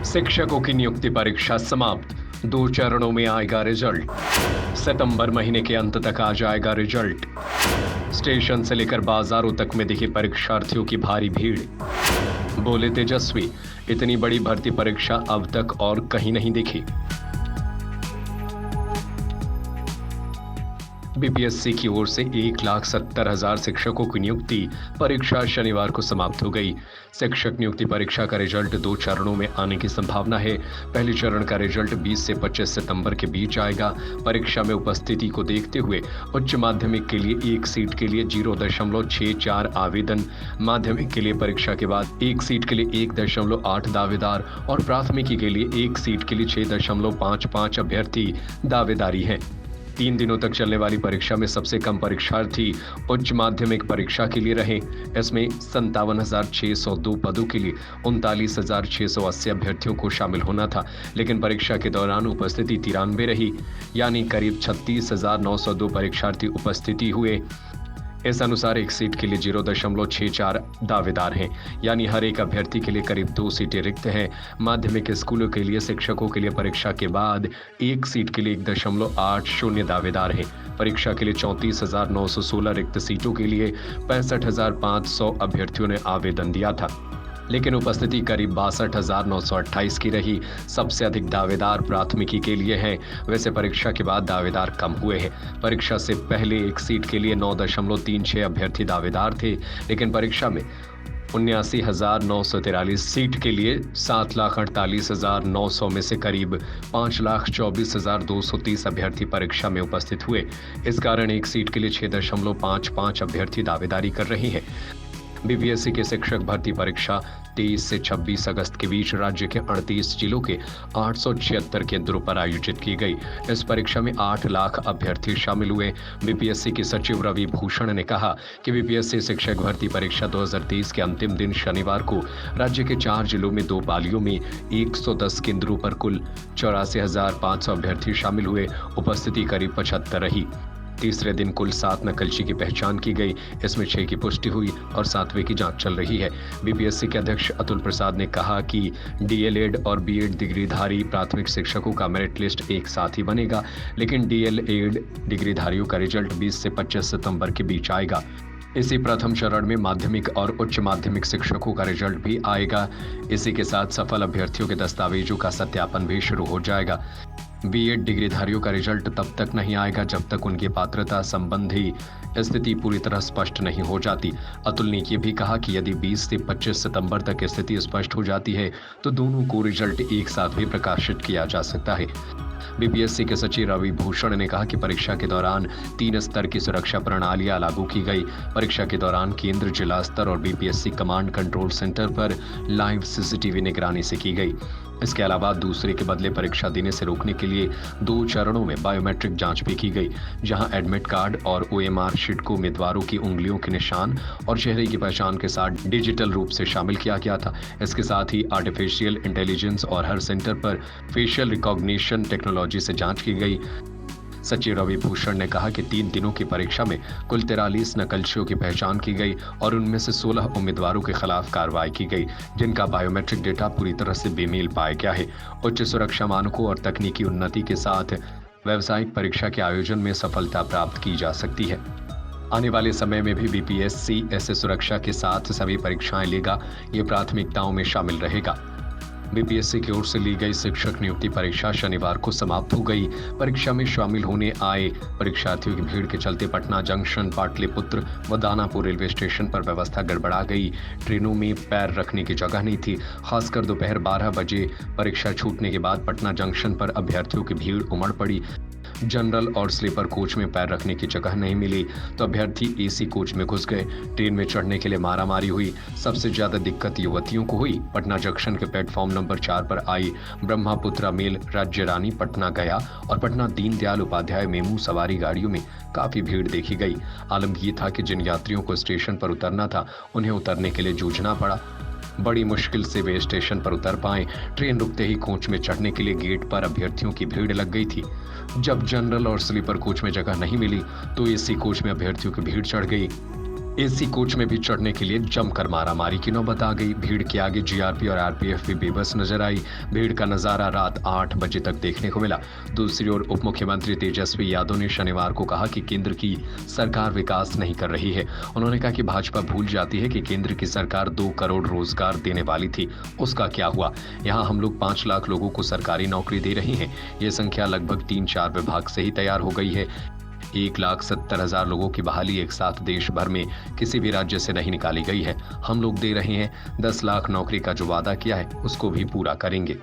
शिक्षकों की नियुक्ति परीक्षा समाप्त। 2 चरणों में आएगा रिजल्ट। सितंबर महीने के अंत तक आ जाएगा रिजल्ट। स्टेशन से लेकर बाजारों तक में दिखी परीक्षार्थियों की भारी भीड़। बोले तेजस्वी, इतनी बड़ी भर्ती परीक्षा अब तक और कहीं नहीं दिखी। बीपीएससी की ओर से 1,70,000 शिक्षकों की नियुक्ति परीक्षा शनिवार को समाप्त हो गई। शिक्षक नियुक्ति परीक्षा का रिजल्ट 2 चरणों में आने की संभावना है। पहले चरण का रिजल्ट 20 से 25 सितंबर के बीच आएगा। परीक्षा में उपस्थिति को देखते हुए उच्च माध्यमिक के लिए 1 सीट के लिए 0.64 आवेदन, माध्यमिक के लिए परीक्षा के बाद 1 सीट के लिए 1.8 दावेदार और प्राथमिकी के लिए 1 सीट के लिए 6.55 अभ्यर्थी दावेदारी हैं। 3 दिनों तक चलने वाली परीक्षा में सबसे कम परीक्षार्थी उच्च माध्यमिक परीक्षा के लिए रहे। इसमें 57,602 पदों के लिए 39,680 अभ्यर्थियों को शामिल होना था, लेकिन परीक्षा के दौरान उपस्थिति 93 रही, यानी करीब 36,902 परीक्षार्थी उपस्थिति हुए। इस अनुसार 1 सीट के लिए 0.64 दावेदार हैं, यानी हर एक अभ्यर्थी के लिए करीब 2 सीटें रिक्त हैं। माध्यमिक स्कूलों के लिए शिक्षकों के लिए परीक्षा के बाद 1 सीट के लिए 1.80 दावेदार हैं। परीक्षा के लिए 34,916 रिक्त सीटों के लिए 65,500 अभ्यर्थियों ने आवेदन दिया था, लेकिन उपस्थिति करीब 62,928 की रही। सबसे अधिक दावेदार प्राथमिकी के लिए हैं। वैसे परीक्षा के बाद दावेदार कम हुए हैं। परीक्षा से पहले 1 सीट के लिए 9.36 अभ्यर्थी दावेदार थे, लेकिन परीक्षा में 79,943 सीट के लिए 7,48,900 में से करीब 5,24,230 अभ्यर्थी परीक्षा में उपस्थित हुए। इस कारण 1 सीट के लिए 6.55 अभ्यर्थी दावेदारी कर रहे हैं। बीपीएससी के शिक्षक भर्ती परीक्षा 23 से 26 अगस्त के बीच राज्य के 38 जिलों के 876 केंद्रों पर आयोजित की गई। इस परीक्षा में 8 लाख अभ्यर्थी शामिल हुए। बीपीएससी के सचिव रवि भूषण ने कहा कि बीपीएससी शिक्षक भर्ती परीक्षा 2023 के अंतिम दिन शनिवार को राज्य के 4 जिलों में 2 पालियों में 110 केंद्रों पर कुल 84,500 अभ्यर्थी शामिल हुए। उपस्थिति करीब 75 रही। तीसरे दिन कुल 7 नकलची की पहचान की गई। इसमें 6 की पुष्टि हुई और 7वें की जांच चल रही है। बीपीएससी के अध्यक्ष अतुल प्रसाद ने कहा कि डीएलएड और बीएड डिग्रीधारी प्राथमिक शिक्षकों का मेरिट लिस्ट एक साथ ही बनेगा, लेकिन डीएलएड डिग्रीधारियों का रिजल्ट 20 से 25 सितंबर के बीच आएगा। इसी प्रथम चरण में माध्यमिक और उच्च माध्यमिक शिक्षकों का रिजल्ट भी आएगा। इसी के साथ सफल अभ्यर्थियों के दस्तावेजों का सत्यापन भी शुरू हो जाएगा। बीएड डिग्रीधारियों का रिजल्ट तब तक नहीं आएगा जब तक उनकी पात्रता संबंधी स्थिति पूरी तरह स्पष्ट नहीं हो जाती। अतुल ने यह भी कहा कि यदि 20 से 25 सितंबर तक स्थिति स्पष्ट हो जाती है तो दोनों को रिजल्ट एक साथ भी प्रकाशित किया जा सकता है। बीपीएससी के सचिव रवि भूषण ने कहा कि परीक्षा के दौरान 3 स्तर की सुरक्षा प्रणालियां लागू की गई। परीक्षा के दौरान केंद्र, जिला स्तर और बीपीएससी कमांड कंट्रोल सेंटर पर लाइव सीसीटीवी निगरानी से की गई। इसके अलावा दूसरे के बदले परीक्षा देने से रोकने के लिए 2 चरणों में बायोमेट्रिक जांच भी की गई, जहां एडमिट कार्ड और ओएमआर शीट को उम्मीदवारों की उंगलियों के निशान और चेहरे की पहचान के साथ डिजिटल रूप से शामिल किया गया था। इसके साथ ही आर्टिफिशियल इंटेलिजेंस और हर सेंटर पर फेशियल रिकॉग्निशन टेक्नोलॉजी से जांच की गई। सचिव रवि भूषण ने कहा कि 3 दिनों की परीक्षा में कुल 43 नकलचियों की पहचान की गई और उनमें से 16 उम्मीदवारों के खिलाफ कार्रवाई की गई, जिनका बायोमेट्रिक डेटा पूरी तरह से बेमेल पाया गया है। उच्च सुरक्षा मानकों और तकनीकी उन्नति के साथ व्यावसायिक परीक्षा के आयोजन में सफलता प्राप्त की जा सकती है। आने वाले समय में भी बीपीएससी ऐसे सुरक्षा के साथ सभी परीक्षाएं लेगा। ये प्राथमिकताओं में शामिल रहेगा। बीपीएससी की ओर से ली गई शिक्षक नियुक्ति परीक्षा शनिवार को समाप्त हो गई। परीक्षा में शामिल होने आए परीक्षार्थियों की भीड़ के चलते पटना जंक्शन, पाटलिपुत्र व दानापुर रेलवे स्टेशन पर व्यवस्था गड़बड़ा गई। ट्रेनों में पैर रखने की जगह नहीं थी। खासकर दोपहर 12 बजे परीक्षा छूटने के बाद पटना जंक्शन पर अभ्यर्थियों की भीड़ उमड़ पड़ी। जनरल और स्लीपर कोच में पैर रखने की जगह नहीं मिली तो अभ्यर्थी एसी कोच में घुस गए। ट्रेन में चढ़ने के लिए मारामारी हुई। सबसे ज्यादा दिक्कत युवतियों को हुई। पटना जंक्शन के प्लेटफॉर्म नंबर 4 पर आई ब्रह्मपुत्रा मेल, राज्य रानी पटना गया और पटना दीनदयाल उपाध्याय मेमू सवारी गाड़ियों में काफी भीड़ देखी गई। आलम यह था कि जिन यात्रियों को स्टेशन पर उतरना था उन्हें उतरने के लिए जूझना पड़ा। बड़ी मुश्किल से वे स्टेशन पर उतर पाए। ट्रेन रुकते ही कोच में चढ़ने के लिए गेट पर अभ्यर्थियों की भीड़ लग गई थी। जब जनरल और स्लीपर कोच में जगह नहीं मिली तो एसी कोच में अभ्यर्थियों की भीड़ चढ़ गई। एसी कोच में भी चढ़ने के लिए जमकर मारामारी की नौबत आ गई। भीड़ के आगे जीआरपी और आरपीएफ भी बेबस नजर आई। भीड़ का नजारा रात 8 बजे तक देखने को मिला। दूसरी ओर उप मुख्यमंत्री तेजस्वी यादव ने शनिवार को कहा कि केंद्र की सरकार विकास नहीं कर रही है। उन्होंने कहा कि भाजपा भूल जाती है कि केंद्र की सरकार 2 करोड़ रोजगार देने वाली थी, उसका क्या हुआ। यहाँ हम लोग 5 लाख लोगों को सरकारी नौकरी दे रही हैं। ये संख्या लगभग 3-4 विभाग से ही तैयार हो गई है। 1,70,000 लोगों की बहाली एक साथ देश भर में किसी भी राज्य से नहीं निकाली गई है। हम लोग दे रहे हैं। 10 लाख नौकरी का जो वादा किया है उसको भी पूरा करेंगे।